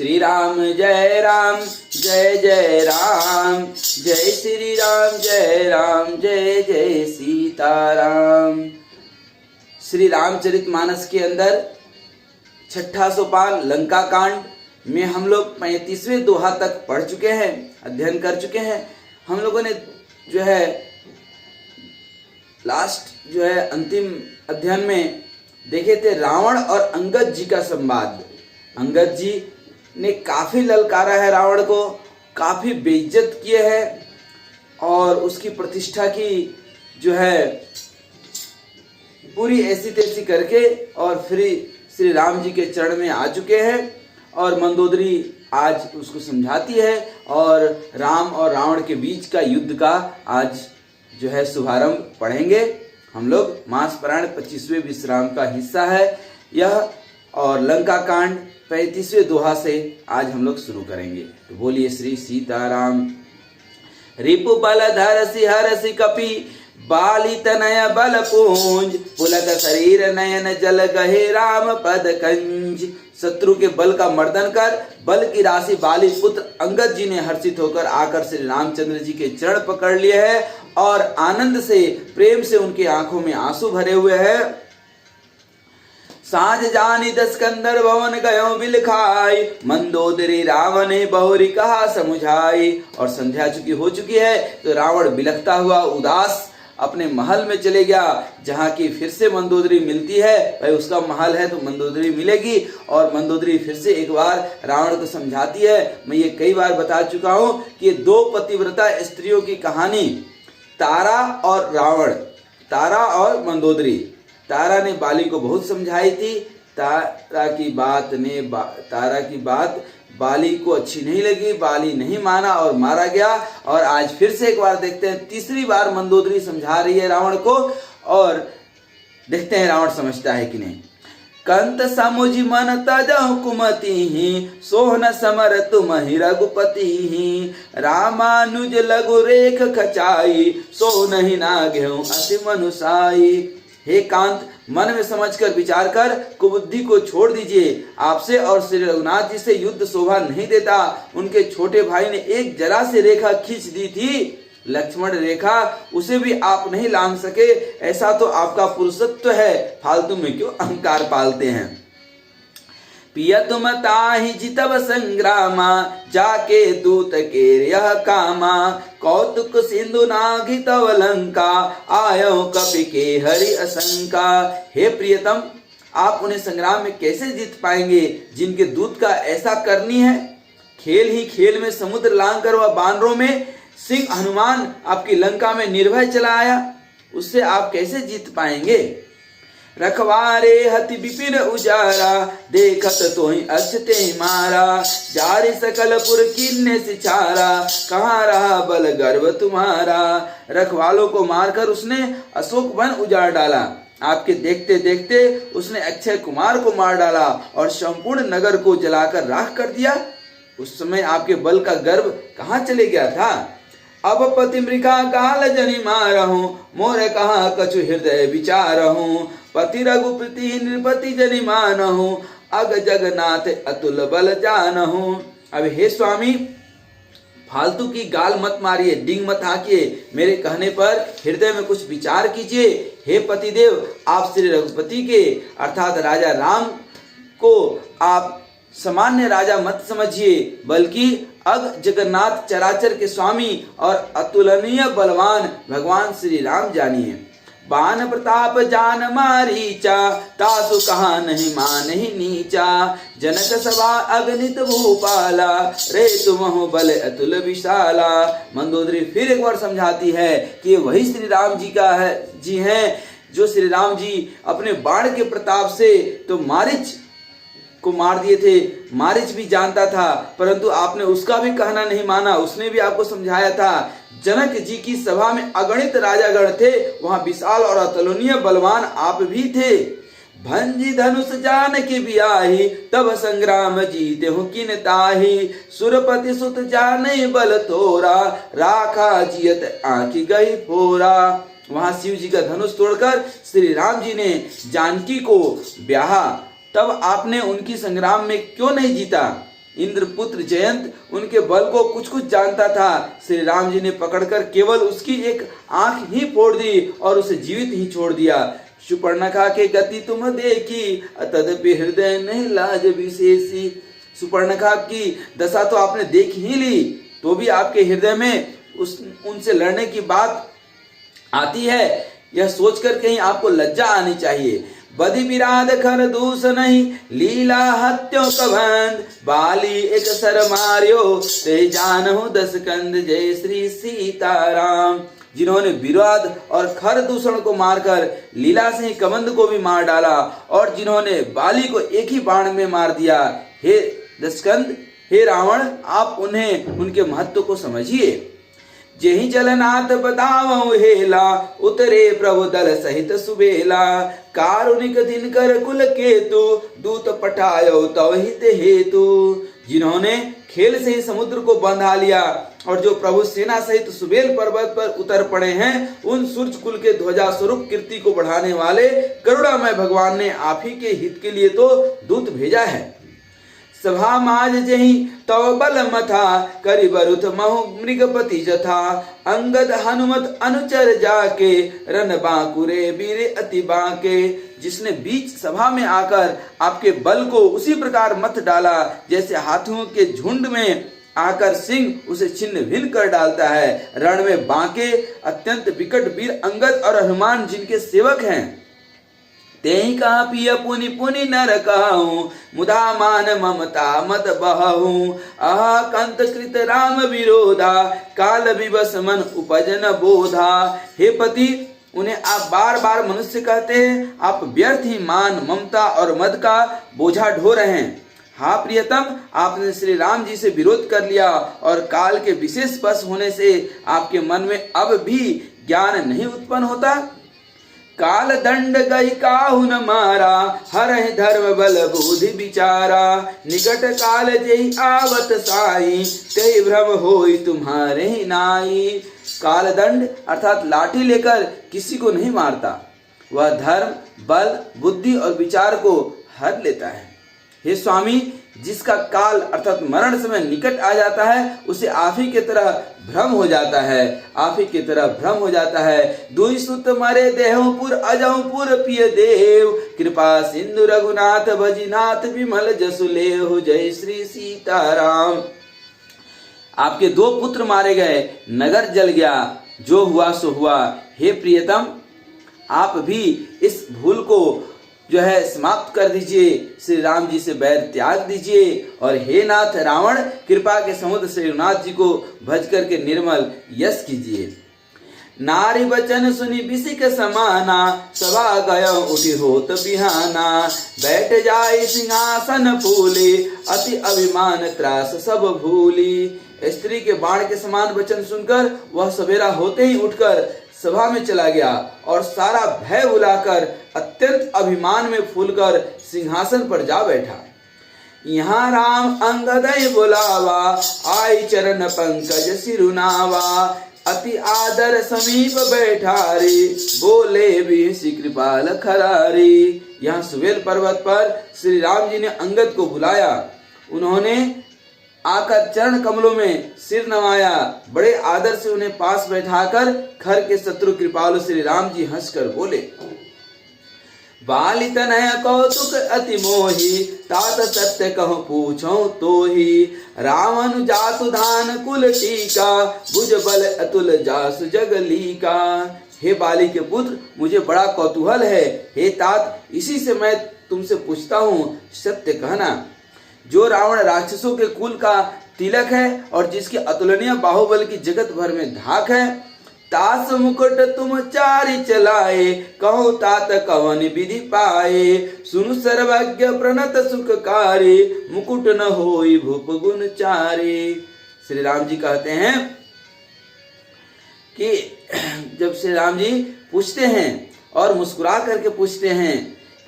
श्री राम जय जय राम, जय श्री राम जय जय सीताराम। श्री रामचरितमानस के अंदर छठा सोपान लंका कांड में हम लोग 35वें दोहा तक पढ़ चुके हैं, अध्ययन कर चुके हैं। हम लोगों ने जो है अंतिम अध्ययन में देखे थे रावण और अंगद जी का संवाद। अंगद जी ने काफी ललकारा है रावण को, काफी बेइज्जत किए हैं और उसकी प्रतिष्ठा की जो है पूरी ऐसी तैसी करके और फिर श्री राम जी के चरण में आ चुके हैं। और मंदोदरी आज उसको समझाती है और राम और रावण के बीच का युद्ध का आज जो है शुभारंभ पढ़ेंगे हम लोग। मास पुराण 25वें विश्राम का हिस्सा है यह और लंका कांड 35वें दोहा से आज हम लोग शुरू करेंगे। तो बोलिए श्री सीताराम। रिपु बल धरसी हरसी कपि बाली तनय बल पूंज, पुलक शरीर नयन जल गहे राम पद कंज। शत्रु के बल का मर्दन कर बल की राशि बाली पुत्र अंगद जी ने हर्षित होकर आकर श्री रामचंद्र जी के चरण पकड़ लिए हैं और आनंद से प्रेम से उनकी आंखों में आंसू भरे हुए हैं। साँझ जानी दस कंदर भवन गयो बिलखाई, मंदोदरी रावण बहुरी कहा समुझाई। और संध्या हो चुकी है तो रावण बिलखता हुआ उदास अपने महल में चले गया, जहाँ की फिर से मंदोदरी मिलती है। भाई उसका महल है तो मंदोदरी मिलेगी। और मंदोदरी फिर से एक बार रावण को समझाती है। मैं ये कई बार बता चुका हूँ कि ये दो पतिव्रता स्त्रियों की कहानी तारा और रावण, तारा और मंदोदरी। तारा ने बाली को बहुत समझाई थी। तारा की बात बाली को अच्छी नहीं लगी, बाली नहीं माना और मारा गया। और आज फिर से एक बार देखते हैं, तीसरी बार मंदोदरी समझा रही है रावण को और देखते हैं रावण समझता है कि नहीं। कंत समुझ मन तजहु कुमति, सोहन समर तुम ही रघुपति। रामानुज लघु रेख खचाई, सोहन ही नागेहु अति मनुसाई। हे कांत, मन में समझकर विचार कर कुबुद्धि को छोड़ दीजिए। आपसे और श्री रघुनाथ जी से युद्ध शोभा नहीं देता। उनके छोटे भाई ने एक जरा से रेखा खींच दी थी, लक्ष्मण रेखा, उसे भी आप नहीं लांघ सके। ऐसा तो आपका पुरुषत्व है, फालतू में क्यों अहंकार पालते हैं। पिया तुम ताहि जितब संग्रामा, जाके दूत के यह कामा। कौतुक सिंधु नाघितव लंका, आयो कपि के हरि असंका। हे प्रियतम, आप उन्हें संग्राम में कैसे जीत पाएंगे जिनके दूत का ऐसा करनी है। खेल ही खेल में समुद्र लांघ कर वह बानरों में सिंह हनुमान आपकी लंका में निर्भय चला आया, उससे आप कैसे जीत पाएंगे। रखवारे हति विपिन उजारा, देखत तोहि अछते मारा। जारि सकलपुर किन्ने सिछारा, कहाँ रहा बल गर्व तुम्हारा। रखवालों को मारकर उसने अशोक वन उजाड़ डाला। आपके देखते देखते उसने अक्षय कुमार को मार डाला और संपूर्ण नगर को जलाकर राख कर दिया। उस समय आपके बल का गर्व कहाँ चले गया था। अब पति मृगा गाल जनि मारहूं, मोर कहा कछु हृदय विचारहूं। पति रघुपति नृपति जनि मानहूं, अग जगन्नाथ अतुल बल जानहूं। अब हे स्वामी, फालतू की गाल मत मारिए, डिंग मत हाकिए, मेरे कहने पर हृदय में कुछ विचार कीजिए। हे पतिदेव, आप श्री रघुपति के अर्थात राजा राम को आप सामान्य राजा मत समझिए, बल्कि अग जगन्नाथ चराचर के स्वामी और अतुलनीय बलवान भगवान श्री राम जानिए। बान प्रताप जान मारीचा, तासु कहा नहीं मान ही नीचा। जनक सभा अगणित भूपाला, रे तुम बल अतुल विशाला। मंदोदरी फिर एक बार समझाती है कि वही श्री राम जी हैं जो श्री राम जी अपने बाण के प्रताप से तो मारीच को मार दिए थे। मारीच भी जानता था, परंतु आपने उसका भी कहना नहीं माना। उसने भी आपको समझाया था। जनक जी की सभा में अगणित राजागण थे, वहां विशाल और अतुलनीय बलवान आप भी थे। भंजी धनुष जान की बियाही, तब संग्राम जीते हूँ किन ताही। सुरपति सुत जाने बल तोरा, राखा जियत आंखी गई फोरा। वहां शिव जी का धनुष तोड़कर श्री राम जी ने जानकी को ब्याहा, तब आपने उनकी संग्राम में क्यों नहीं जीता। इंद्रपुत्र जयंत उनके बल को कुछ कुछ जानता था। श्री राम जी ने पकड़कर केवल उसकी एक आंख ही फोड़ दी और उसे जीवित ही छोड़ दिया। सुपर्णखा के गति तुम देखी, तदपि हृदय नहीं लाज विशेषी। सुपर्णखा की दशा तो आपने देख ही ली, तो भी आपके हृदय में उनसे लड़ने की बात आती है। यह सोचकर कहीं आपको लज्जा आनी चाहिए। बधि विराध खर दूस नहीं, लीला हत्यो कबंध। बाली एक सर मार्यो, ते जानहु दस कंद। जय श्री सीताराम। जिन्होंने विराध और खर दूषण को मारकर लीला से ही कबंध को भी मार डाला, और जिन्होंने बाली को एक ही बाण में मार दिया। हे दशकंद, हे रावण, आप उन्हें उनके महत्व को समझिए। जेहि जलनाथ बतावहु हेला, उतरे प्रभु दल सहित सुबेला। कारुणिक दिनकर कुल केतु, दूत पठायो तव हित हेतु। जिन्होंने खेल से ही समुद्र को बंधा लिया, और जो प्रभु सेना सहित सुबेल पर्वत पर उतर पड़े हैं, उन सूर्य कुल के ध्वजा स्वरूप कीर्ति को बढ़ाने वाले करुणामय भगवान ने आप ही के हित के लिए तो दूत भेजा है। सभा माज जहि तव बल मथा, करि बरुथ महु मृगपति जथा। अंगद हनुमत अनुचर जाके, रन बांकुरे वीरे अति बांके। जिसने बीच सभा में आकर आपके बल को उसी प्रकार मत डाला जैसे हाथियों के झुंड में आकर सिंह उसे छिन्न भिन्न कर डालता है। रण में बांके अत्यंत विकट वीर अंगद और हनुमान जिनके सेवक हैं। तेहि कहा पिय पुनि पुनि नर कहूँ, मुदा मान ममता मत बहूँ। आह कंत कृत राम विरोधा, काल विवश मन उपजन बोधा। हे पति, उन्हें आप बार बार मनुष्य कहते हैं। आप व्यर्थ ही मान, ममता और मद का बोझा ढो रहे हैं। हाँ प्रियतम, आपने श्री राम जी से विरोध कर लिया, और काल के विशेष वश होने से आपके मन में अब भी ज्ञान नहीं उत्पन्न होता। काल दंड गई काहु न मारा, हरहि धर्म बल बुद्धि विचारा। निकट काल जेहि आवत साई, तेहि भ्रम होई तुम्हारे ही नाई। काल दंड अर्थात लाठी लेकर किसी को नहीं मारता, वह धर्म, बल, बुद्धि और विचार को हर लेता है। हे स्वामी, जिसका काल अर्थात मरण समय निकट आ जाता है, उसे आप ही की तरह भ्रम हो जाता है, आप ही की तरह भ्रम हो जाता है। दुई सुत मरे देहपुर अजहुपुर पिय देव, कृपा सिंधु रघुनाथ भजिनाथ विमल जसु लेहु। जय श्री सीताराम। आपके 2 पुत्र मारे गए, नगर जल गया, जो हुआ सो हुआ। हे प्रियतम, आप भी इस भूल को जो है समाप्त कर दीजिए, श्री राम जी से बैर त्याग दीजिए। और हे नाथ रावण, कृपा के समुद्र श्री रघुनाथ जी को भज करके निर्मल यश कीजिए। नारी बचन सुनी बिसिक समाना, सभा गयो उठी होत बिहाना। बैठ जाए सिंहासन फूले, अति अभिमान त्रास सब भूली। स्त्री के बाण के समान वचन सुनकर वह सवेरा होते ही उठकर सभा में चला गया, और सारा भय भुलाकर अत्यंत अभिमान में फूलकर सिंहासन पर जा बैठा। यहाँ राम अंगदय बुलावा, आई चरण पंकज सिरुनावा। अति आदर समीप बैठा रे, बोले भी श्री कृपाल खरारी। यहाँ सुबेल पर्वत पर श्री राम जी ने अंगद को बुलाया। उन्होंने आकर चरण कमलों में सिर नवाया, बड़े आदर से उन्हें पास बैठाकर खर के शत्रु कृपालु श्री राम जी हंसकर बोले। बाली तनय कौतुक अति मोही, तात सत्य कहो पूछो तो ही। रावण जातु धान कुल टीका, भुज बल अतुल जासु जगलीका। हे बाली के पुत्र, मुझे बड़ा कौतूहल है। हे तात, इसी से मैं तुमसे पूछता हूँ, सत्य कहना। जो रावण राक्षसों के कुल का तिलक है और जिसके अतुलनीय बाहुबल की जगत भर में धाक है, तास मुकुट तुम चारि चलाए, कहो तात कवन विधि पाए। सुनु सर्वज्ञ प्रणत सुखकारी, मुकुट न होई भूप गुण चारे। श्री राम जी कहते हैं कि जब श्री राम जी पूछते हैं और मुस्कुरा करके पूछते हैं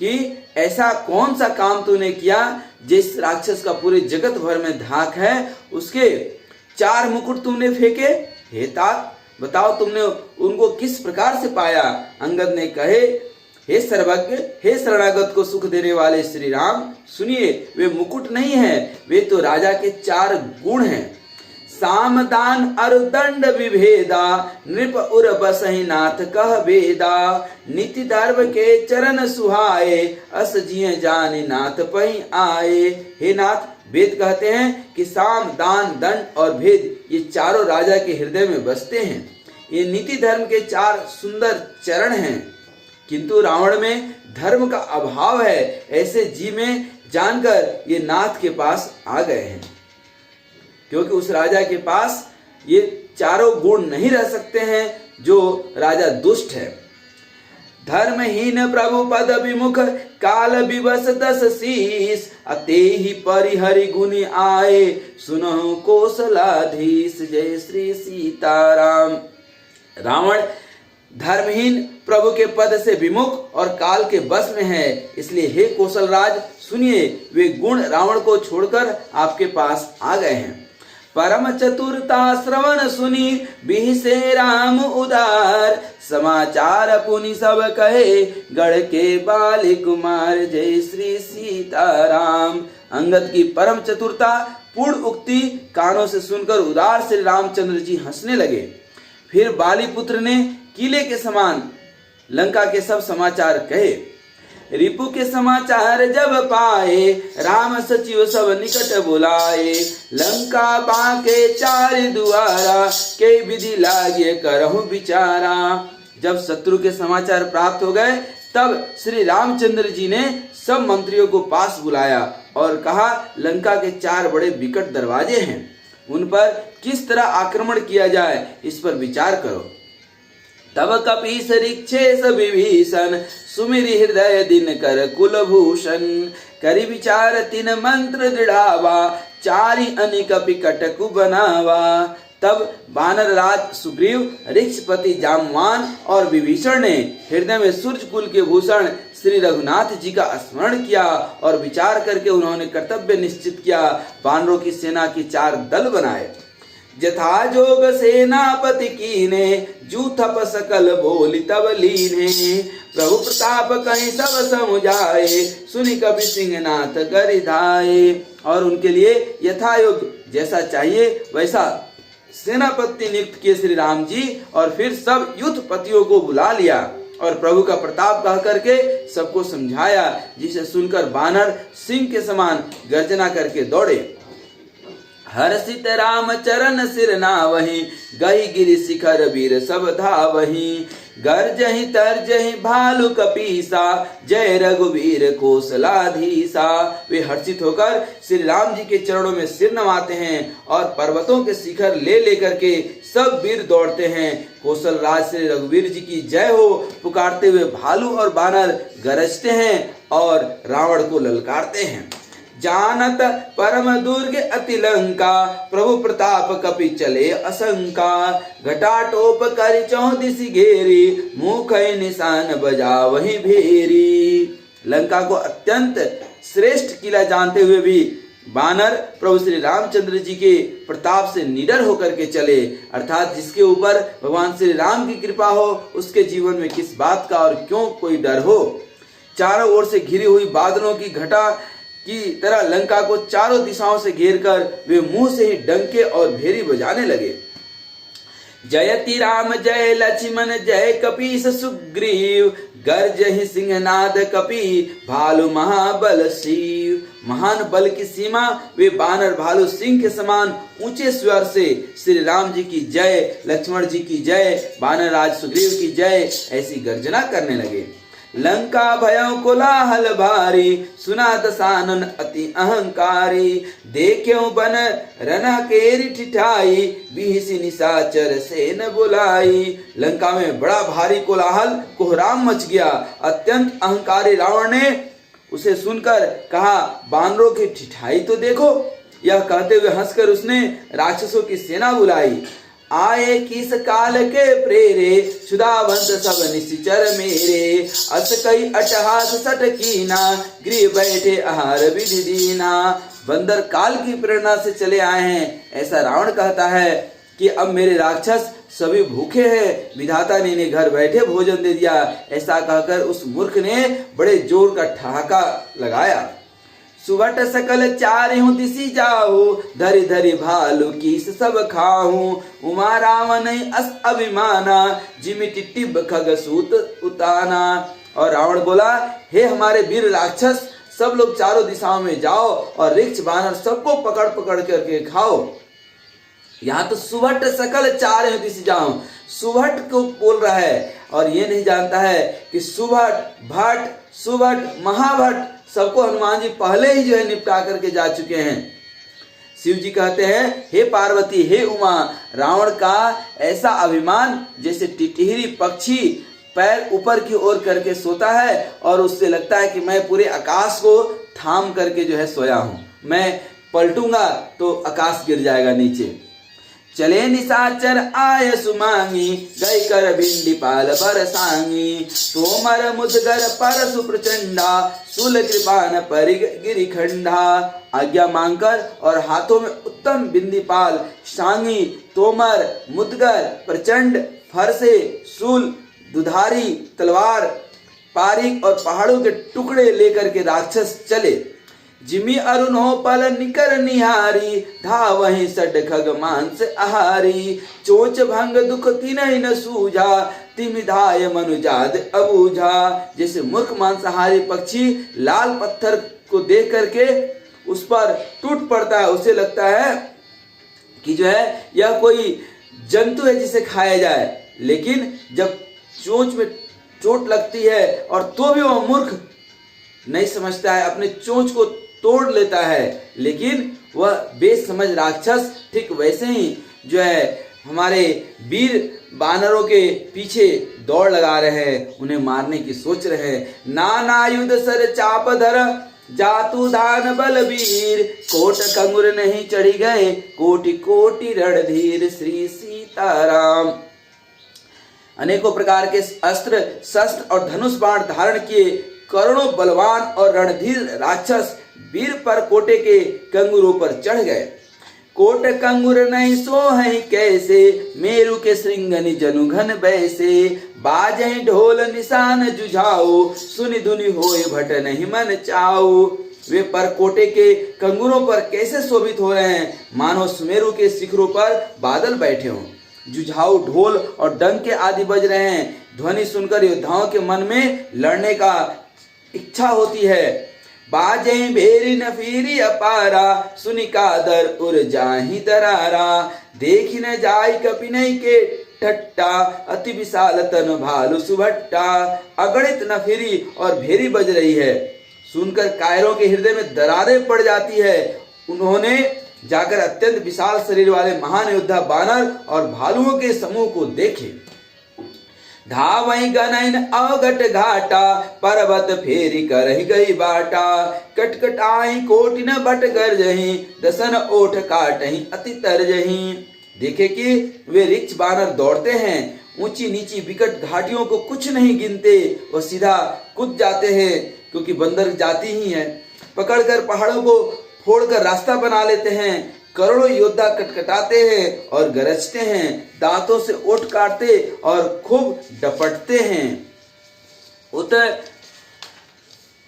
कि ऐसा कौन सा काम तूने किया जिस राक्षस का पूरे जगत भर में धाक है, उसके 4 मुकुट तुमने फेंके। हे तात, बताओ तुमने उनको किस प्रकार से पाया। अंगद ने कहे हे सर्वज्ञ, हे शरणागत को सुख देने वाले श्री राम, सुनिए, वे मुकुट नहीं है, वे तो राजा के 4 गुण हैं। साम दान अरु दंड विभेदा, नृप उर बसहि नाथ कह बेदा। नीति धर्म के चरण सुहाए, अस जिय जानि नाथ पहि आए। हे नाथ, वेद कहते हैं कि साम, दान, दंड और भेद ये चारों राजा के हृदय में बसते हैं। ये नीति धर्म के 4 सुंदर चरण हैं, किंतु रावण में धर्म का अभाव है, ऐसे जी में जानकर ये नाथ के पास आ गए हैं, क्योंकि उस राजा के पास ये चारों गुण नहीं रह सकते हैं जो राजा दुष्ट है। धर्महीन प्रभु पद विमुख, काल विवश 10 शीस। अते ही परिहरि गुण आए, सुनहु कौशलाधीश। जय श्री सीताराम। रावण धर्महीन, प्रभु के पद से विमुख और काल के बस में है, इसलिए हे कौशलराज सुनिए, वे गुण रावण को छोड़कर आपके पास आ गए हैं। परम चतुरता श्रवण सुनी, बिहसे राम उदार। समाचार पुनि सब कहे, गढ़ के बाल कुमार। जय श्री सीताराम। अंगद की परम चतुरता पूर्ण उक्ति कानों से सुनकर उदार श्री रामचंद्र जी हंसने लगे। फिर बाली पुत्र ने किले के समान लंका के सब समाचार कहे। रिपु के समाचार जब पाए, राम सचिव सब निकट बुलाए। लंका बाके 4 दुआरा, के विधि लागे करहु विचारा। जब शत्रु के समाचार प्राप्त हो गए, तब श्री रामचंद्र जी ने सब मंत्रियों को पास बुलाया और कहा, लंका के 4 बड़े विकट दरवाजे हैं, उन पर किस तरह आक्रमण किया जाए, इस पर विचार करो। तब कपीस ऋक्षेश विभीषण, सुमिरि हृदय दिन कर कुलभूषण। करि विचार 3 मंत्र दृढ़ावा, 4 अनिक कटकु बनावा। तब वानर राज सुग्रीव, ऋक्षपति जामवान और विभीषण ने हृदय में सूर्य कुल के भूषण श्री रघुनाथ जी का स्मरण किया और विचार करके उन्होंने कर्तव्य निश्चित किया। वानरों की सेना की 4 दल बनाए। जथा जोग सेनापति कीने, जूथप सकल बोली तब लीने। प्रभु प्रताप कहीं सब समुझाए, सुनि कपि सिंह नाथ करि धाये। और उनके लिए यथा योग्य जैसा चाहिए वैसा सेनापति नियुक्त किए श्री राम जी, और फिर सब युद्धपतियों को बुला लिया और प्रभु का प्रताप कह करके सबको समझाया, जिसे सुनकर बानर सिंह के समान गर्जना करके दौड़े। हर्षित राम चरण सिर नावहि, गहि गिरि शिखर वीर सब धावहि। गर्जहि तर्जहि भालु कपीसा, जय रघुवीर कौशलाधीसा। वे हर्षित होकर श्री राम जी के चरणों में सिर नवाते हैं और पर्वतों के शिखर ले लेकर के सब वीर दौड़ते हैं। कौशल राज श्री रघुवीर जी की जय हो पुकारते हुए भालू और बानर गरजते हैं और रावण को ललकारते हैं। जानत परम दुर्ग अति लंका, प्रभु प्रताप कपि चले असंका। घटाटोप कर 4 दिशि घेरी, मुख निशान बजावहि भेरी। लंका को अत्यंत श्रेष्ठ किला जानते हुए भी बानर प्रभु श्री रामचंद्र जी के प्रताप से निडर होकर के चले, अर्थात जिसके ऊपर भगवान श्री राम की कृपा हो उसके जीवन में किस बात का और क्यों कोई डर हो। चारों ओर से घिरी हुई बादलों की घटा की तरह लंका को चारों दिशाओं से घेरकर वे मुंह से ही डंके और भेरी बजाने लगे। जयति राम जय लक्ष्मण जय कपीस सुग्रीव, गर्जहि सिंहनाद कपि भालु महाबल शिव। महान बल की सीमा वे बानर भालू सिंह के समान ऊंचे स्वर से श्री राम जी की जय, लक्ष्मण जी की जय, बानर राज सुग्रीव की जय ऐसी गर्जना करने लगे। लंका भयं कोलाहल भारी, सुना दसानन अति अहंकारी। देख्यो बन रना केरी ठिठाई, बिहिसि निशाचर सेन बुलाई। लंका में बड़ा भारी कोलाहल कोहराम मच गया। अत्यंत अहंकारी रावण ने उसे सुनकर कहा, बानरों की ठिठाई तो देखो। यह कहते हुए हंसकर उसने राक्षसों की सेना बुलाई। आए किस काल के प्रेरे, क्षुधावंत सब निश्चर मेरे। अस कई अटहास सट कीना, गृह बैठे आहार विधि दीना। बंदर काल की प्रेरणा से चले आए हैं, ऐसा रावण कहता है कि अब मेरे राक्षस सभी भूखे हैं, विधाता ने इन्हें घर बैठे भोजन दे दिया। ऐसा कहकर उस मूर्ख ने बड़े जोर का ठहाका लगाया। सुबट सकल चारहु दिशि जाहु, धरि धरि भालु कीस सब खाहु। उमा रावण अस अभिमाना, जिमि टिटिब खग सूत उताना। और रावण बोला, हे हमारे वीर राक्षस, सब लोग चारों दिशाओं में जाओ और रिक्ष बानर सबको पकड़ पकड़ करके खाओ। यहाँ तो सुभट सकल चारहु दिशि जाऊं, सुभट को बोल रहा है और ये नहीं जानता है कि सुभट भट सुभट महाभट सबको हनुमान जी पहले ही जो है निपटा करके जा चुके हैं। शिव जी कहते हैं, हे पार्वती, हे उमा, रावण का ऐसा अभिमान जैसे टिटहिरी पक्षी पैर ऊपर की ओर करके सोता है और उससे लगता है कि मैं पूरे आकाश को थाम करके जो है सोया हूं, मैं पलटूंगा तो आकाश गिर जाएगा नीचे। चले निशाचर आय सुमांगी, गई कर भिंडी पाल बरसांगी। तोमर मुदगर परसु प्रचंडा, सुल कृपान परि गिरिखंडा। आज्ञा मांगकर और हाथों में उत्तम बिंदीपाल, सांगी, तोमर, मुदगर, प्रचंड, फरसे, शूल, दुधारी, तलवार, पारिक और पहाड़ों के टुकड़े लेकर के राक्षस चले। जिमि अरुणो पल निकर निहारी, धावहि सड खग मांस आहारी। चोच भंग दुख तिनहि न सूझा, तिमि धाय मनुजाद अबूझा। जैसे मूर्ख मांसाहारी पक्षी लाल पत्थर को देख करके उस पर टूट पड़ता है, उसे लगता है कि जो है यह कोई जंतु है जिसे खाया जाए, लेकिन जब चोंच में चोट लगती है और तो भी वह मूर्ख नहीं समझता है, अपने चोंच को तोड़ लेता है। लेकिन वह बेसमझ राक्षस ठीक वैसे ही जो है हमारे वीर बानरों के पीछे दौड़ लगा रहे हैं, उन्हें मारने की सोच रहे हैं। नानायुध सर चाप धर, जातु दान बलबीर। कोट कंगुर नहीं चढ़ी गए, कोटि कोटि रणधीर। श्री सीताराम। अनेकों प्रकार के अस्त्र शस्त्र और धनुष बाण धारण किए करोड़ों बलवान और रणधीर राक्षस वीर पर कोटे के कंगुरों पर चढ़ गए। कोट कंगुर नहीं सोहै कैसे, मेरु के श्रृंगनि जनुघन बैसे। बाजहि ढोल निशान जुझाओ, सुनि धुनि होय भट नहीं मन चाओ। वे पर कोटे के कंगुरों पर कैसे शोभित हो रहे हैं, मानो सुमेरु के शिखरों पर बादल बैठे हों। जुझाऊ ढोल और डंके आदि बज रहे हैं। ध्वनि सुनकर योद्धाओं के मन में लड़ने का इच्छा होती है। बाजे भेरी न फिरी अपारा, सुनि कादर उर जाहि दरारा। देखी न जाय कपि नहीं के ठट्टा, अति विशाल तन भालु सुभट्टा। अगणित न फिरी और भेरी बज रही है, सुनकर कायरों के हृदय में दरारें पड़ जाती है। उन्होंने जाकर अत्यंत विशाल शरीर वाले महान योद्धा बानर और भालुओं के समूह को देखे। धावई गनैन अवगट घाटा, पर्वत फेरी करहि गई बाटा। कटकटाई कोटि न बट गरजहि, दसन ओठ काटहि अति तरजहि। देखे कि वे रिक्ष बानर दौड़ते हैं, ऊंची नीची विकट घाटियों को कुछ नहीं गिनते, वो सीधा कूद जाते हैं, क्योंकि बंदर जाति ही है। पकड़कर पहाड़ों को फोड़कर रास्ता बना लेते हैं। करोड़ों योद्धा कटकटाते हैं और गरजते हैं, दांतों से ओठ काटते और खूब डपटते हैं।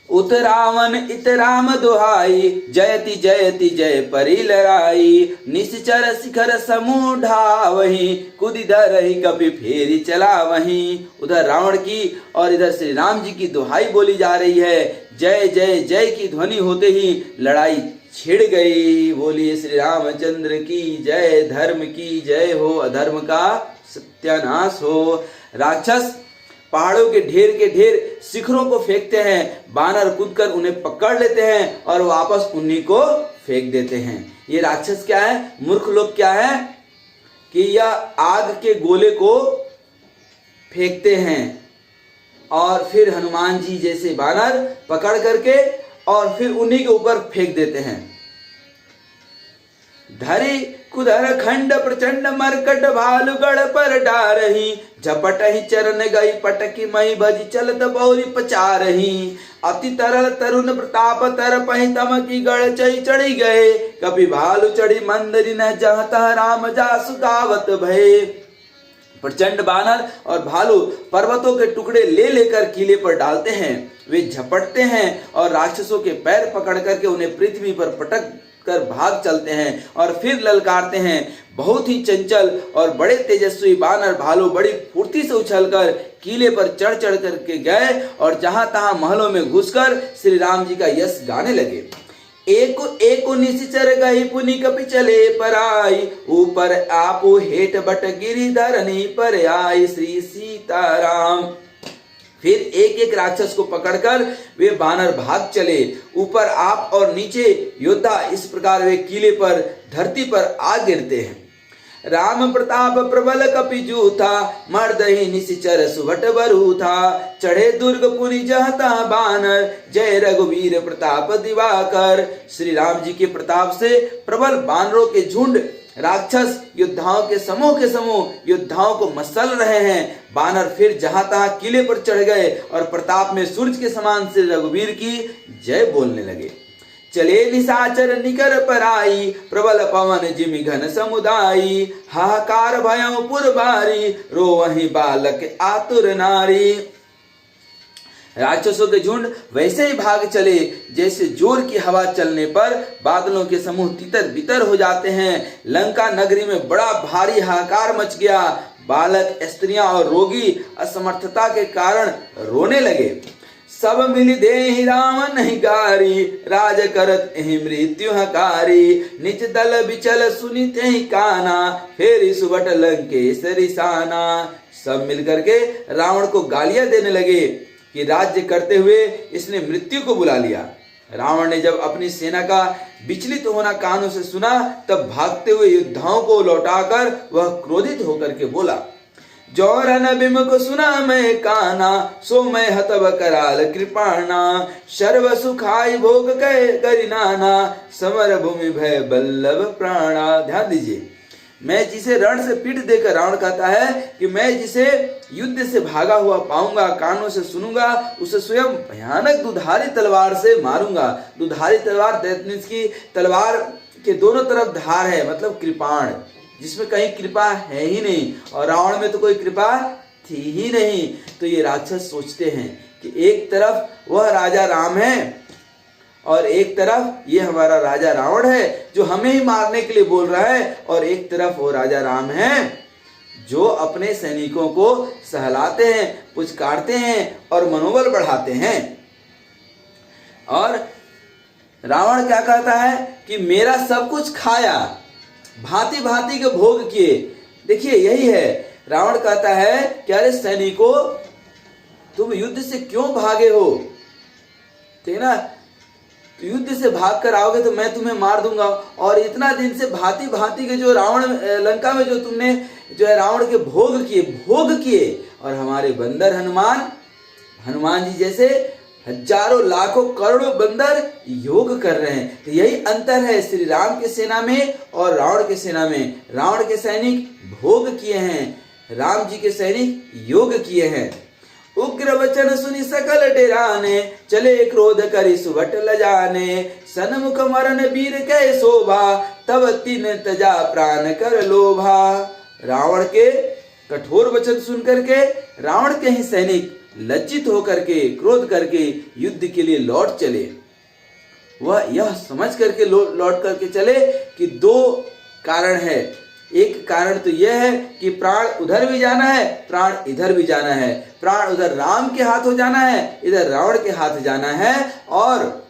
उत रावण इत राम दुहाई, जयति जयति जय परि लड़ाई। निश्चर शिखर समूह ढावहि, कुदि धरहि कपि फेरी चला वहीं। उधर रावण की और इधर श्री राम जी की दुहाई बोली जा रही है। जय जय जय की ध्वनि होते ही लड़ाई छिड़ गई। बोलिए श्री रामचंद्र की जय। धर्म की जय हो, अधर्म का सत्यानाश हो। राक्षस पहाड़ों के ढेर शिखरों को फेंकते हैं, बानर कूदकर उन्हें पकड़ लेते हैं और वापस उन्हीं को फेंक देते हैं। ये राक्षस क्या है, मूर्ख लोग क्या है कि यह आग के गोले को फेंकते हैं और फिर हनुमान जी जैसे बानर पकड़ करके और फिर उन्हीं के ऊपर फेंक देते हैं। धरी कुधर खंड प्रचंड मरकट भालु गढ़ पर डारही, झपट ही चरण गई पटकी मई भजी चलत बौरी पचारही। अति तरल तरुण प्रताप तर पही तम की गढ़ चई चढ़ी गए, कपि भालु चढ़ी मंदरी न जहाँ तह राम जासु गावत भये। प्रचंड बानर और भालू पर्वतों के टुकड़े ले लेकर किले पर डालते हैं। वे झपटते हैं और राक्षसों के पैर पकड़ करके उन्हें पृथ्वी पर पटक कर भाग चलते हैं और फिर ललकारते हैं। बहुत ही चंचल और बड़े तेजस्वी बानर भालू बड़ी फुर्ती से उछलकर किले पर चढ़ चढ़ करके गए और जहां तहां महलों में घुसकर श्री राम जी का यश गाने लगे। एक निश्चर गई पुनि कपि चले पर आई, ऊपर आपो हेठ बट गिरी धरनी पर आई श्री सीताराम। फिर एक एक राक्षस को पकड़कर वे बानर भाग चले। ऊपर आप और नीचे योद्धा इस प्रकार वे किले पर धरती पर आ गिरते हैं। राम प्रताप प्रबल कपि जूथा, मर्दहि निश्चर सुभट बरूथा। चढ़े दुर्ग पुनि जहता बानर, जय रघुवीर प्रताप दिवाकर। श्री राम जी के प्रताप से प्रबल बानरों के झुंड राक्षस योद्धाओं के समूह योद्धाओं को मसल रहे हैं। बानर फिर जहां तहां किले पर चढ़ गए और प्रताप में सूरज के समान श्री रघुवीर की जय बोलने लगे। चले निशाचर निकर पराई, प्रबल पवन जिमि घन समुदायी। हाहाकार भयउ पुरबारी, रोवहि बालक आतुर नारी। राक्षसों के झुंड वैसे ही भाग चले जैसे जोर की हवा चलने पर बादलों के समूह तितर बितर हो जाते हैं। लंका नगरी में बड़ा भारी हाहाकार मच गया। बालक, स्त्रियां और रोगी असमर्थता के कारण रोने लगे। सब मिल दे राम नहीं गारी, राज करत एहि मृत्यु हकारी। निज दल बिचल सुनित ही काना, फेरी सुबट लंकेसरी साना। सब मिलकर के रावण को गालियां देने लगे कि राज्य करते हुए इसने मृत्यु को बुला लिया। रावण ने जब अपनी सेना का विचलित होना कानों से सुना, तब भागते हुए योद्धाओं को लौटाकर वह क्रोधित होकर के बोला, जौरन विमुख सुना मैं काना, सो मैं हतब कराल कृपाणा। सर्व सुखाई भोग करि नाना, समर भूमि भय बल्लभ प्राणा। ध्यान दीजिए, मैं जिसे रण से पीठ देकर, रावण कहता है कि मैं जिसे युद्ध से भागा हुआ पाऊंगा, कानों से सुनूंगा, उसे स्वयं भयानक दुधारी तलवार से मारूंगा। दुधारी तलवार दैट मींस की तलवार के दोनों तरफ धार है, मतलब कृपाण, जिसमें कहीं कृपा है ही नहीं, और रावण में तो कोई कृपा थी ही नहीं। तो ये राक्षस सोचते हैं कि एक तरफ वह राजा राम है और एक तरफ ये हमारा राजा रावण है जो हमें ही मारने के लिए बोल रहा है, और एक तरफ वो राजा राम है जो अपने सैनिकों को सहलाते हैं, पुचकारते हैं और मनोबल बढ़ाते हैं। और रावण क्या कहता है कि मेरा सब कुछ खाया, भांति भांति के भोग किए। देखिए यही है, रावण कहता है कि अरे सैनिकों, तुम युद्ध से क्यों भागे हो? ठीक ना, तो युद्ध से भाग कर आओगे तो मैं तुम्हें मार दूंगा। और इतना दिन से भांति भांति के जो रावण लंका में जो तुमने जो है रावण के भोग किए, और हमारे बंदर हनुमान जी जैसे हजारों लाखों करोड़ों बंदर योग कर रहे हैं। तो यही अंतर है श्री राम के सेना में और रावण के सेना में। रावण के सैनिक भोग किए हैं, राम जी के सैनिक योग किए हैं। उग्र वचन सुनि सकल डेराने, चले क्रोध करि सुभट लजाने। सन्मुख मरण वीर कै शोभा, तब तीन तजा प्राण कर लोभा। रावण के कठोर वचन सुन करके रावण के ही सैनिक लज्जित होकर के, क्रोध करके युद्ध के लिए लौट चले। वह यह समझ करके लौट करके चले कि दो कारण है। एक कारण तो यह है कि प्राण उधर भी जाना है, प्राण इधर भी जाना है। प्राण उधर राम के हाथ हो जाना है, इधर रावण के हाथ जाना है, और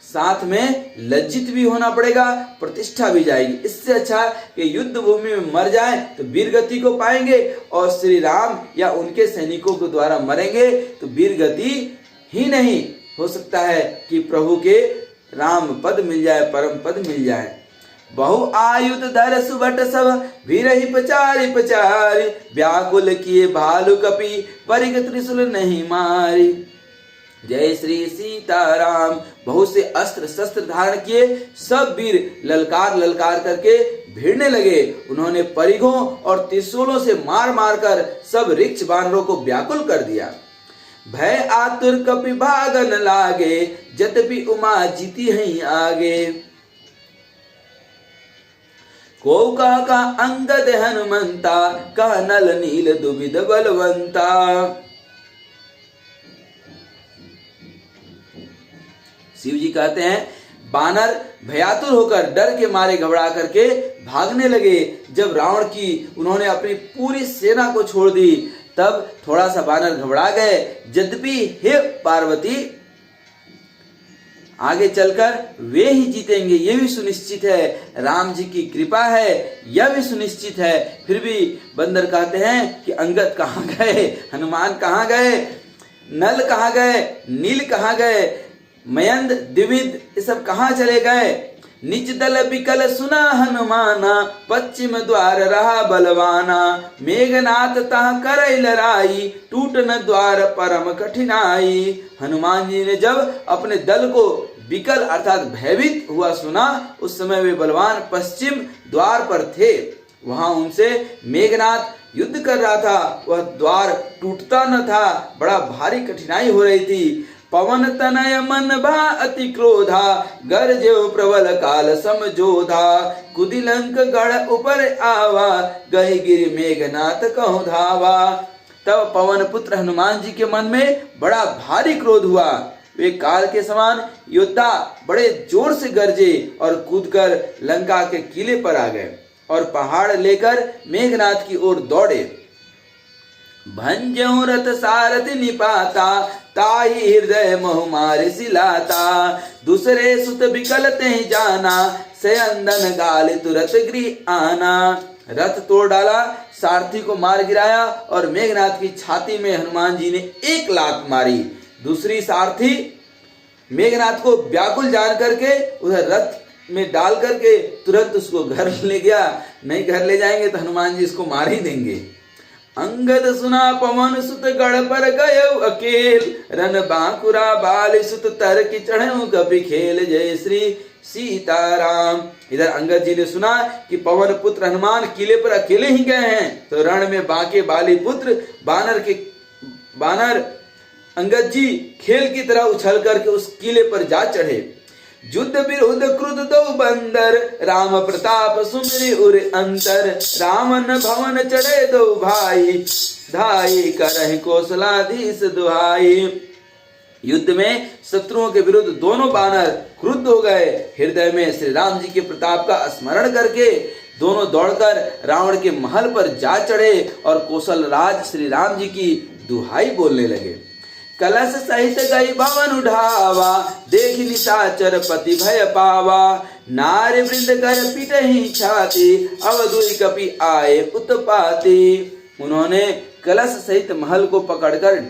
साथ में लज्जित भी होना पड़ेगा, प्रतिष्ठा भी जाएगी। इससे अच्छा कि युद्ध भूमि में मर जाए तो वीर गति को पाएंगे, और श्री राम या उनके सैनिकों के द्वारा मरेंगे तो वीर गति ही नहीं, हो सकता है कि प्रभु के राम पद मिल जाए, परम पद मिल जाए। बहु आयुध धर सुबट सब, वीरहि पचारि व्याकुल किए भालु कपि, परिग त्रिशूल नहीं मारी। जय श्री सीताराम। बहुत से अस्त्र शस्त्र धारण किए सब वीर ललकार ललकार करके भिड़ने लगे। उन्होंने परिघों और त्रिशूलों से मार मार कर सब रिक्ष वानरों को व्याकुल कर दिया। भय आतुर कपि भागन लागे, जतपि उमा जीती हैं आगे। को का अंगद हनुमंता, का नल नील दुविध बलवंता। शिव जी कहते हैं बानर भयातुर होकर डर के मारे घबरा करके भागने लगे। जब रावण की उन्होंने अपनी पूरी सेना को छोड़ दी तब थोड़ा सा बानर घबरा गए। यद्यपि हे पार्वती आगे चलकर वे ही जीतेंगे ये भी सुनिश्चित है, राम जी की कृपा है यह भी सुनिश्चित है। फिर भी बंदर कहते हैं कि अंगद कहाँ गए, हनुमान कहाँ गए, नल कहाँ गए, नील कहाँ गए, मयंद द्विविद ये सब कहाँ चले गए। निज दल बिकल सुना हनुमाना, पश्चिम द्वार रहा बलवाना। मेघनाथ तह करई लड़ाई, टूट न द्वार परम कठिनाई। हनुमान जी ने जब अपने दल को विकल अर्थात भयभीत हुआ सुना, उस समय वे बलवान पश्चिम द्वार पर थे। वहां उनसे मेघनाथ युद्ध कर रहा था, वह द्वार टूटता न था, बड़ा भारी कठिनाई हो रही थी। पवन तनय मन भा अति क्रोधा, गरजेव प्रबल काल समझोधा। कुदिलंक गढ़ ऊपर आवा, गहि गिरि मेघनाथ कहु धावा। तब पवन पुत्र हनुमान जी के मन में बड़ा भारी क्रोध हुआ। वे काल के समान योद्धा बड़े जोर से गरजे और कूदकर लंका के किले पर आ गए और पहाड़ लेकर मेघनाथ की ओर दौड़े। भंजऊ रथ सारथि निपाता, ताहि हृदय मोह मारे सिलाता। दूसरे सुत बिकल तेहि जाना, से अंदन गाल तुरत गृह आना। रथ तोड़ डाला, सारथी को मार गिराया और मेघनाथ की छाती में हनुमान जी ने एक लात मारी। दूसरी सारथी मेघनाथ को व्याकुल जान करके उधर रथ में डाल करके तुरंत उसको घर ले गया। नहीं घर ले जाएंगे तो हनुमान जी इसको मार ही देंगे। अंगद सुना पवन सुत गढ़ पर गयऊ अकेल, रन बांकुरा बाल सुत तर की चढ़ऊ कपि खेल। जय श्री सीताराम। इधर अंगद जी ने सुना कि पवन पुत्र हनुमान किले पर अकेले ही गए हैं, तो रण में बांके बाली पुत्र बानर अंगद जी खेल की तरह उछल करके उस किले पर जा चढ़े। युद्ध विरुद्ध क्रुद्ध दो बंदर, राम प्रताप सुमिरि उर अंतर। रावण भवन चढ़े दो भाई, धाई करहि कौशलाधीश दुहाई। युद्ध में शत्रुओं के विरुद्ध दोनों बानर क्रुद्ध हो गए। हृदय में श्री राम जी के प्रताप का स्मरण करके दोनों दौड़कर रावण के महल पर जा चढ़े और कौशल राज श्री राम जी की दुहाई बोलने लगे। कलश सहित गई भवन उठावा, देखि निशाचर पति भय पावा। नारी वृंद कर पिटहि छाती, अवधुई कपि आए उत्पाती। उन्होंने कलश सहित महल को पकड़कर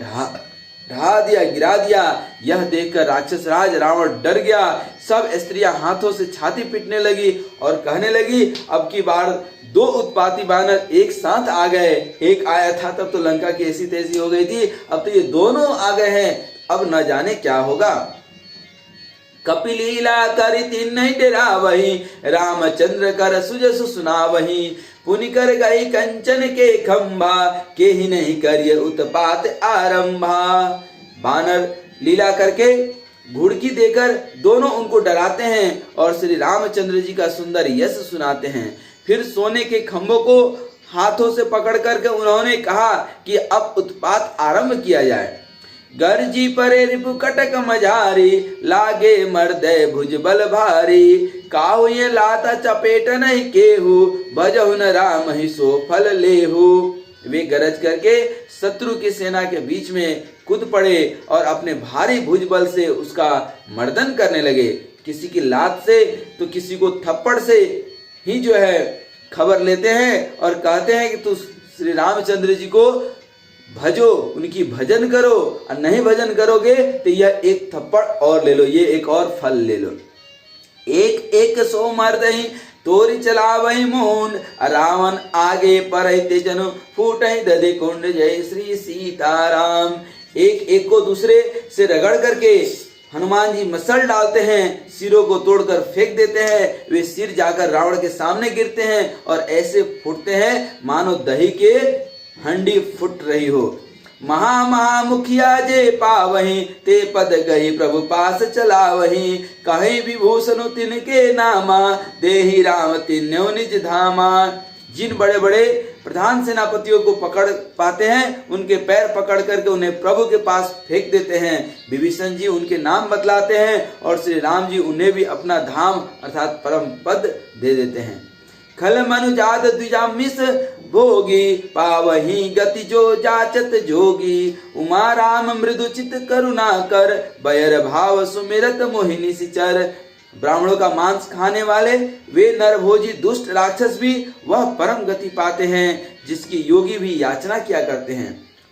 ढा दिया, गिरा दिया। यह देखकर राक्षस राज रावण डर गया। सब स्त्रियां हाथों से छाती पीटने लगी और कहने लगी अब की बार दो उत्पाती बानर एक साथ आ गए। एक आया था तब तो लंका की ऐसी तैसी हो गई थी, अब तो ये दोनों आ गए हैं, अब न जाने क्या होगा। कपिलीला करि तिन्हि डरावहि, रामचंद्र कर सुजसु सुनावहि। पुनि कर गई कंचन के खंभा, केहि नहीं करिय उत्पात आरंभा। बानर लीला करके घुड़की देकर दोनों उनको डराते हैं और श्री रामचंद्र जी का सुंदर यश सुनाते हैं। फिर सोने के खंभों को हाथों से पकड़ करके उन्होंने कहा कि अब उत्पात आरंभ किया जाए। गर्जी परे रिपु कटक मझारी, लागे मर्दय भुज बल भारी। काहू ये लाता चपेट नहीं केहू, भजहु न राम ही सो फल लेहू। वे गरज करके शत्रु की सेना के बीच में कूद पड़े और अपने भारी भुज बल से उसका मर्दन करने लगे। किसी की लात से तो किसी को थप्पड़ से ही जो है खबर लेते हैं और कहते हैं कि तू श्री रामचंद्र जी को भजो, उनकी भजन करो, और नहीं भजन करोगे तो यह एक थप्पड़ और ले लो, ये एक और फल ले लो। एक एक सो मर्दहि तोरी चलावहि मोन, रावण आगे परहिते जनु फूटहि दधि कुंड। जय श्री सीताराम। एक एक को दूसरे से रगड़ करके हनुमान जी मसल डालते हैं, सिरों को तोड़कर फेंक देते हैं। वे सिर जाकर रावण के सामने गिरते हैं और ऐसे फूटते हैं मानो दही के हंडी फूट रही हो। महा मुखिया जे पावही, ते पद गई प्रभु पास चलावही। कहीं विभूषण तिनके नामा, देहि राम तिन्यो निज धामा। जिन बड़े बड़े प्रधान सेनापतियों को पकड़ पाते हैं, उनके पैर पकड़ करके उन्हें प्रभु के पास फेंक देते हैं। विभीषण जी उनके नाम बतलाते हैं और श्री राम जी उन्हें भी अपना धाम अर्थात परम पद दे देते हैं। खल मनुजात द्विजामिस भोगी, पावही गति जो जाचत जोगी। उमा राम मृदु चित करुणा कर, बयर भाव सुमिरत मोहिनी सिचर। ब्राह्मणों का मांस खाने वाले वे नरभोजी दुष्ट राक्षस भी वह परम गति पाते हैं जिसकी योगी भी याचना किया करते हैं,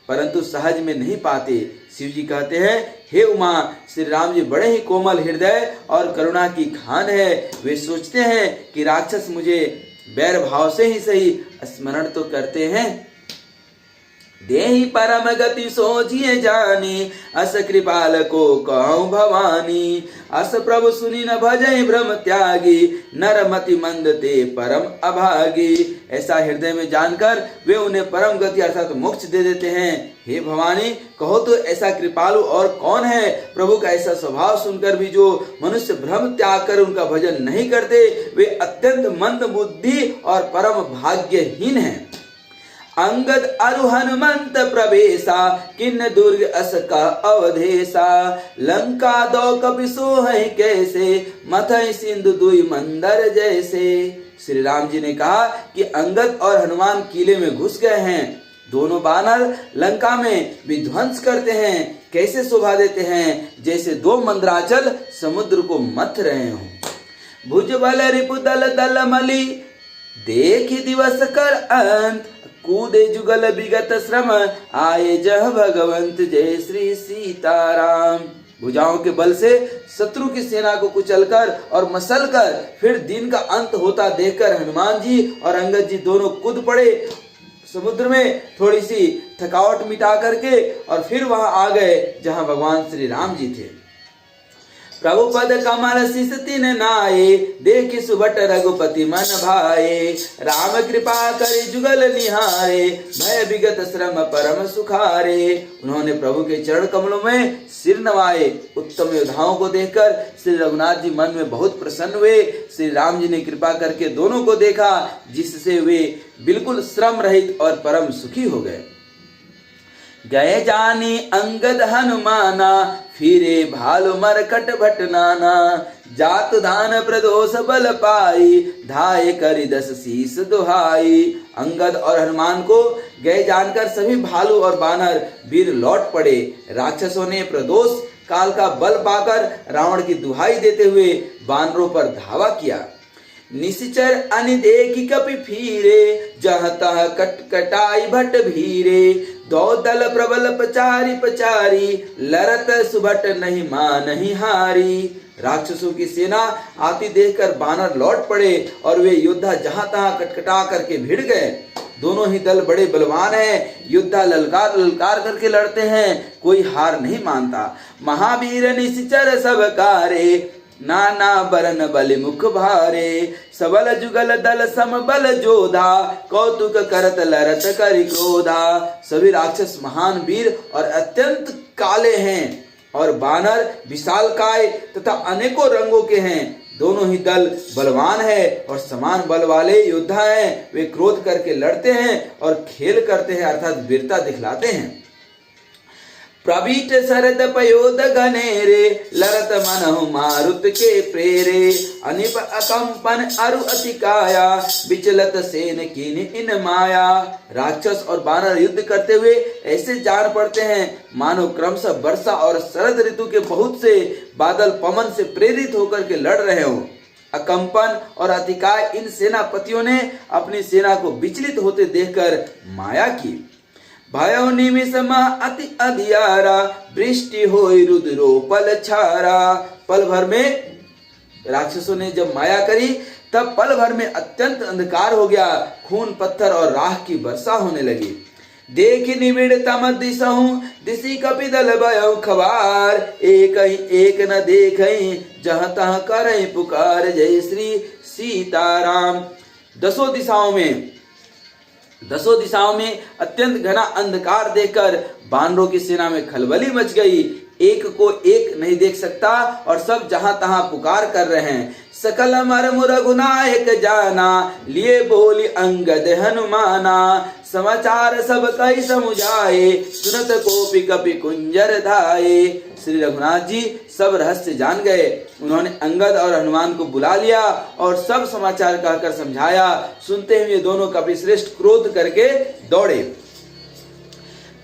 परंतु सहज में नहीं पाते। शिव जी कहते हैं, हे उमा, श्री राम जी बड़े ही कोमल हृदय और करुणा की खान है। वे सोचते हैं कि राक्षस मुझे बैर भाव से ही सही स्मरण तो करते हैं। देहि परम गति सोचिए जानी, अस कृपाल को कहूँ भवानी। अस प्रभु सुनी न भजै भ्रम त्यागी, नरमति मंद ते परम अभागी। ऐसा हृदय में जानकर वे उन्हें परम गति अर्थात मोक्ष दे देते हैं। हे भवानी, कहो तो ऐसा कृपालु और कौन है? प्रभु का ऐसा स्वभाव सुनकर भी जो मनुष्य भ्रम त्याग कर उनका भजन नहीं करते, वे अत्यंत मंद बुद्धि और परम भाग्यहीन हैं। अंगद अरु हनुमंत प्रवेशा, किन्न दुर्ग अस का अवधेशा। लंका दो कपि सोहै कैसे, मथै सिंधु दुई मंदर जैसे। श्री राम जी ने कहा कि अंगद और हनुमान किले में घुस गए हैं। दोनों बानर लंका में विध्वंस करते हैं। कैसे शोभा देते हैं, जैसे दो मंदराचल समुद्र को मथ रहे हों। भुजबल रिपु दल दल मली, देखि दिवस कर अंत। कूदे जुगल विगत श्रम, आए जह भगवंत जय श्री सीताराम। भुजाओं के बल से शत्रु की सेना को कुचलकर और मसलकर फिर दिन का अंत होता देखकर हनुमान जी और अंगद जी दोनों कूद पड़े समुद्र में, थोड़ी सी थकावट मिटा करके, और फिर वहां आ गए जहां भगवान श्री राम जी थे। प्रभु पद कमल शिष तिन नाये, देखि सुभट रघुपति मन भाए। राम कृपा करि जुगल निहारे, भय विगत श्रम परम सुखारे। उन्होंने प्रभु के चरण कमलों में सिर नवाए। उत्तम योद्धाओं को देखकर श्री रघुनाथ जी मन में बहुत प्रसन्न हुए। श्री राम जी ने कृपा करके दोनों को देखा, जिससे वे बिल्कुल श्रम रहित और परम सुखी हो गए। गए जानी अंगद हनुमाना, फिरे भालु मरकट भट नाना। जात धान प्रदोष बल पाई, धाये करि दस शीस दुहाई। अंगद और हनुमान को गए जानकर सभी भालू और बानर वीर लौट पड़े। राक्षसों ने प्रदोष काल का बल पाकर रावण की दुहाई देते हुए बानरों पर धावा किया। निशिचर अनि देखि कपि फिरे, जह तह कटकटाई भट भीरे। दो दल प्रबल पचारी पचारी, लरत सुभट नहीं मानहि हारी। राक्षसों की सेना आती देखकर बानर लौट पड़े और वे योद्धा जहां तहां कटकटा करके भिड़ गए। दोनों ही दल बड़े बलवान हैं, योद्धा ललकार ललकार करके लड़ते हैं, कोई हार नहीं मानता। महावीर निशिचर सब कारे, नाना बरन बलि मुख भारे। सबल जुगल दल सम बल जोधा, कौतुक करत लरत करि क्रोधा। सभी राक्षस महान वीर और अत्यंत काले हैं, और बानर विशालकाय तथा अनेकों रंगों के हैं। दोनों ही दल बलवान है और समान बल वाले योद्धा हैं। वे क्रोध करके लड़ते हैं और खेल करते हैं अर्थात वीरता दिखलाते हैं। प्रवीट शरद पयोद गनेरे, लरत मनहु मारुत के प्रेरे। अनिप अकंपन अरु अतिकाया, विचलत सेन कीन इन माया। राक्षस और बानर युद्ध करते हुए ऐसे जान पड़ते हैं मानो क्रमशः वर्षा और शरद ऋतु के बहुत से बादल पवन से प्रेरित होकर के लड़ रहे हों। अकंपन और अतिकाय इन सेनापतियों ने अपनी सेना को विचलित होते देखकर माया की। भयो निमिष अति अधियारा, वृष्टि होई रुद्रो पल छारा। पल भर में राक्षसों ने जब माया करी तब पल भर में अत्यंत अंधकार हो गया। खून पत्थर और राख की वर्षा होने लगी। देख निबिड़ तम दिसहु दिसी कपिदल भयो खबार, एक न देखई जहाँ तहाँ करई पुकार, जय श्री सीताराम। दसों दिशाओं में अत्यंत घना अंधकार देखकर बानरों की सेना में खलबली मच गई। एक को एक नहीं देख सकता और सब जहां तहां पुकार कर रहे हैं। सकल मर्म रघुनायक जाना, लिए बोली अंगद हनुमाना, समाचार सब कई समुझाए, सुनत कोपि कपि कुंजर धाये। श्री रघुनाथ जी सब रहस्य जान गए। उन्होंने अंगद और हनुमान को बुला लिया और सब समाचार कहकर समझाया। सुनते हुए दोनों कपि श्रेष्ठ क्रोध करके दौड़े।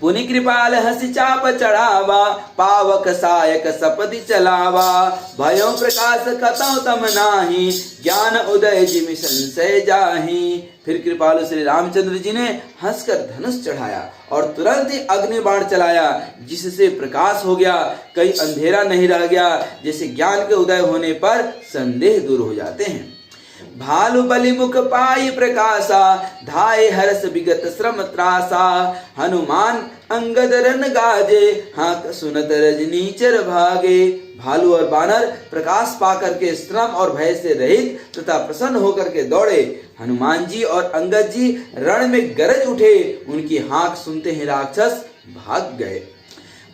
पुनि कृपाल हंसी चाप चढ़ावा, पावक सायक सपदि चलावा, भयो प्रकाश कतौ तम नाही, ज्ञान उदय जिमि संशय जाहि। फिर कृपालु श्री रामचंद्र जी ने हंसकर धनुष चढ़ाया और तुरंत ही अग्नि बाण चलाया, जिससे प्रकाश हो गया, कहीं अंधेरा नहीं रह गया। जैसे ज्ञान के उदय होने पर संदेह दूर हो जाते हैं। भालु बलि मुख पाई प्रकाशा, धाये हर्ष विगत श्रम त्रासा, हनुमान अंगद रन गाजे, हाथ सुनत रजनीचर भागे। भालू और बानर प्रकाश पाकर के श्रम और भय से रहित तथा प्रसन्न होकर के दौड़े। हनुमान जी और अंगद जी रण में गरज उठे। उनकी हाँक सुनते ही राक्षस भाग गए।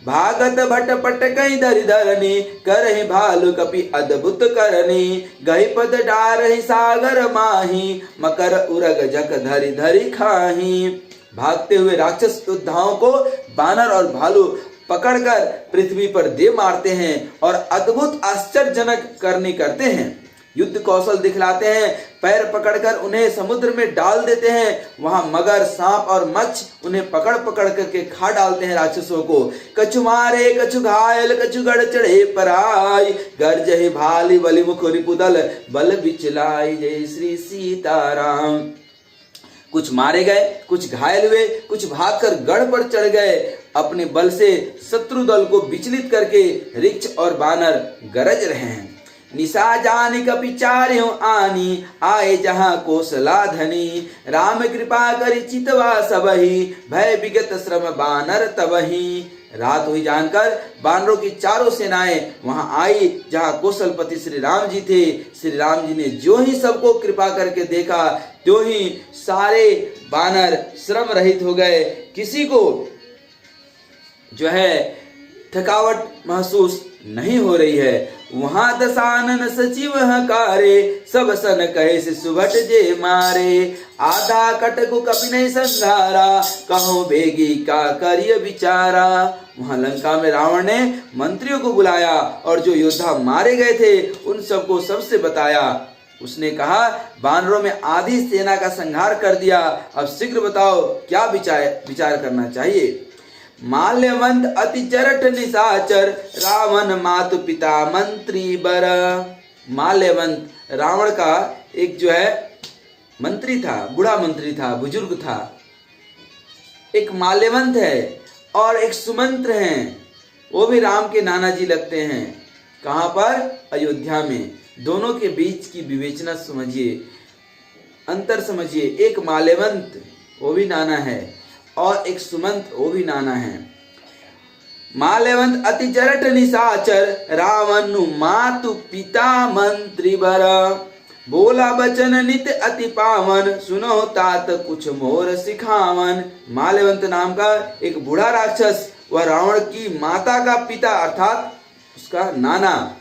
भागत भट पट कहीं धरि धरनी, करहि भालु कपि अद्भुत करनी, गहि पद डारहि सागर माही, मकर उरग जक धरि धरि खाही। भागते हुए राक्षस योद्धाओं को बानर और भालू पकड़कर पृथ्वी पर दे मारते हैं और अद्भुत आश्चर्यजनक करनी करते हैं। युद्ध कौशल दिखलाते हैं। पैर पकड़कर उन्हें समुद्र में डाल देते हैं। वहां मगर, सांप और मच्छ उन्हें पकड़ पकड़ करके खा डालते हैं राक्षसों को। कछु मारे कछु घायल, कछु गढ़ चढ़े पराई, गर्जहि भालि बलि मुख रिपुदल, बल बिचलाई। जय श्री सीताराम। कुछ मारे गए, कुछ घायल हुए, कुछ भागकर गढ़ पर चढ़ गए। अपने बल से शत्रु दल को विचलित करके रिक्ष और बानर गरज रहे हैं। निशा जानि कपि चार्यों आनी, आए जहाँ कौशला धनी, राम कृपा करि चितवा सबही, भय विगत श्रम बानर तबही। रात हुई जानकर बानरों की चारों सेनाएं वहां आई जहां कौशलपति श्री राम जी थे। श्री राम जी ने जो ही सबको कृपा करके देखा, त्यों ही सारे बानर श्रम रहित हो गए। किसी को जो है थकावट महसूस नहीं हो रही है। वहां दसानन सचिव हकारे, सब सन कहे से सुभट जे मारे, आधा कटकु कपि नहीं संघारा, कहो बेगी का करिय विचारा। वहां लंका में रावण ने मंत्रियों को बुलाया और जो योद्धा मारे गए थे उन सबको सबसे बताया। उसने कहा, बानरों में आधी सेना का संहार कर दिया। अब शीघ्र बताओ क्या विचार करना चाहिए। माल्यवंत अति जरठ निशाचर, रावण मातु पिता मंत्री बर। माल्यवंत रावण का एक जो है मंत्री था, बूढ़ा मंत्री था, बुजुर्ग था। एक माल्यवंत है और एक सुमंत्र हैं, वो भी राम के नाना जी लगते हैं। कहां पर? अयोध्या में। दोनों के बीच की विवेचना समझिए, अंतर समझिए। एक माल्यवंत वो भी नाना है और एक सुमंत वो भी नाना है। माल्यवंत अति जरठ निशाचर, रावण मातु पिता मंत्री बर। बोला बचन नित अति पावन, सुनो तात कुछ मोर सिखावन। माल्यवंत नाम का एक बूढ़ा राक्षस, वह रावण की माता का पिता अर्थात उसका नाना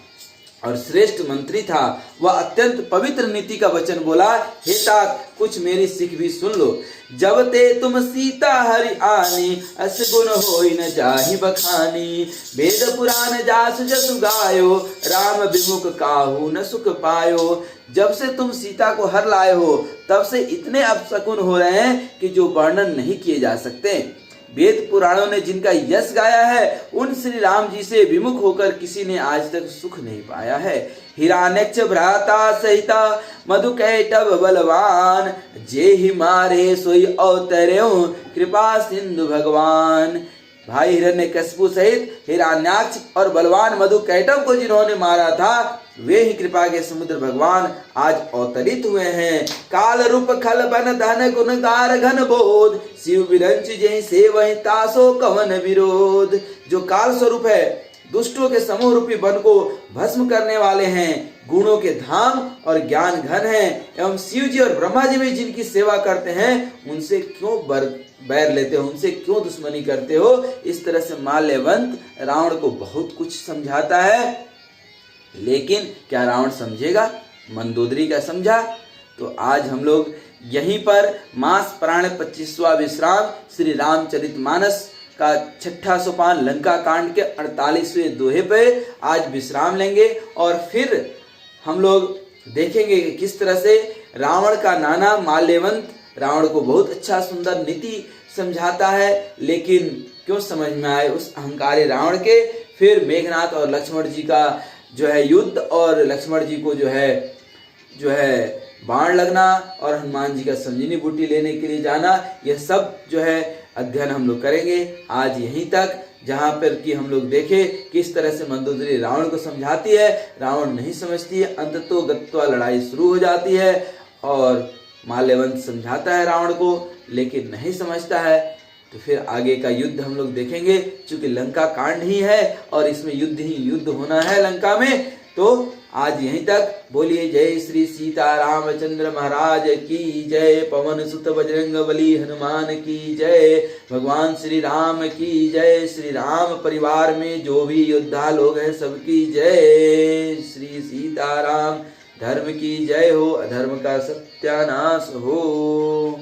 और श्रेष्ठ मंत्री था। वह अत्यंत पवित्र नीति का वचन बोला, हे तात कुछ मेरी सिख भी सुन लो। जब ते तुम सीता हरि आनी, अस गुण होई न जाहि बखानी। वेद पुराण जासु जसु गायो, राम विमुख काहू न सुख पायो। जब से तुम सीता को हर लाए हो तब से इतने अपशकुन हो रहे हैं कि जो वर्णन नहीं किए जा सकते। वेद पुराणों ने जिनका यश गाया है, उन श्री राम जी से विमुख होकर किसी ने आज तक सुख नहीं पाया है। हिरण्यक्ष भ्राता सहिता मधुकैटभ बलवान, जे ही मारे सोई अवतर्यो कृपा सिंधु भगवान। भाई हिरण्यकशिपु सहित हिरण्याक्ष और बलवान मधुकैटभ को जिन्होंने मारा था, वे ही कृपा के समुद्र भगवान आज अवतरित हुए हैं। काल रूप खल बन धन गुणगार घन बोध, शिव विरंच जय से वही तासो कवन विरोध। जो काल स्वरूप है, दुष्टों के समूह रूपी वन को भस्म करने वाले हैं, गुणों के धाम और ज्ञान घन हैं, एवं शिव जी और ब्रह्मा जी भी जिनकी सेवा करते हैं, उनसे क्यों बैर लेते हो, उनसे क्यों दुश्मनी करते हो। इस तरह से माल्यवंत रावण को बहुत कुछ समझाता है, लेकिन क्या रावण समझेगा? मंदोदरी का समझा? तो आज हम लोग यहीं पर मास प्राण 25वां विश्राम श्री रामचरितमानस का 6ठा सोपान लंका कांड के 48वें दोहे पे आज विश्राम लेंगे, और फिर हम लोग देखेंगे कि किस तरह से रावण का नाना माल्यवंत रावण को बहुत अच्छा सुंदर नीति समझाता है, लेकिन क्यों समझ में आए उस अहंकारी रावण के। फिर मेघनाथ और लक्ष्मण जी का जो है युद्ध, और लक्ष्मण जी को जो है बाण लगना, और हनुमान जी का संजीवनी बूटी लेने के लिए जाना, यह सब जो है अध्ययन हम लोग करेंगे आज यहीं तक, जहाँ पर कि हम लोग देखें किस तरह से मंदोदरी रावण को समझाती है। रावण नहीं समझती है, अंततो गत्वा लड़ाई शुरू हो जाती है, और माल्यवंत समझाता है रावण को, लेकिन नहीं समझता है। तो फिर आगे का युद्ध हम लोग देखेंगे, क्योंकि लंका कांड ही है और इसमें युद्ध ही युद्ध होना है लंका में। तो आज यहीं तक। बोलिए जय श्री सीता रामचंद्र महाराज की जय, पवन सुत बजरंग बली हनुमान की जय, भगवान श्री राम की जय, श्री राम परिवार में जो भी योद्धा लोग हैं सबकी जय, श्री सीताराम। धर्म की जय हो, अधर्म का सत्यानाश हो।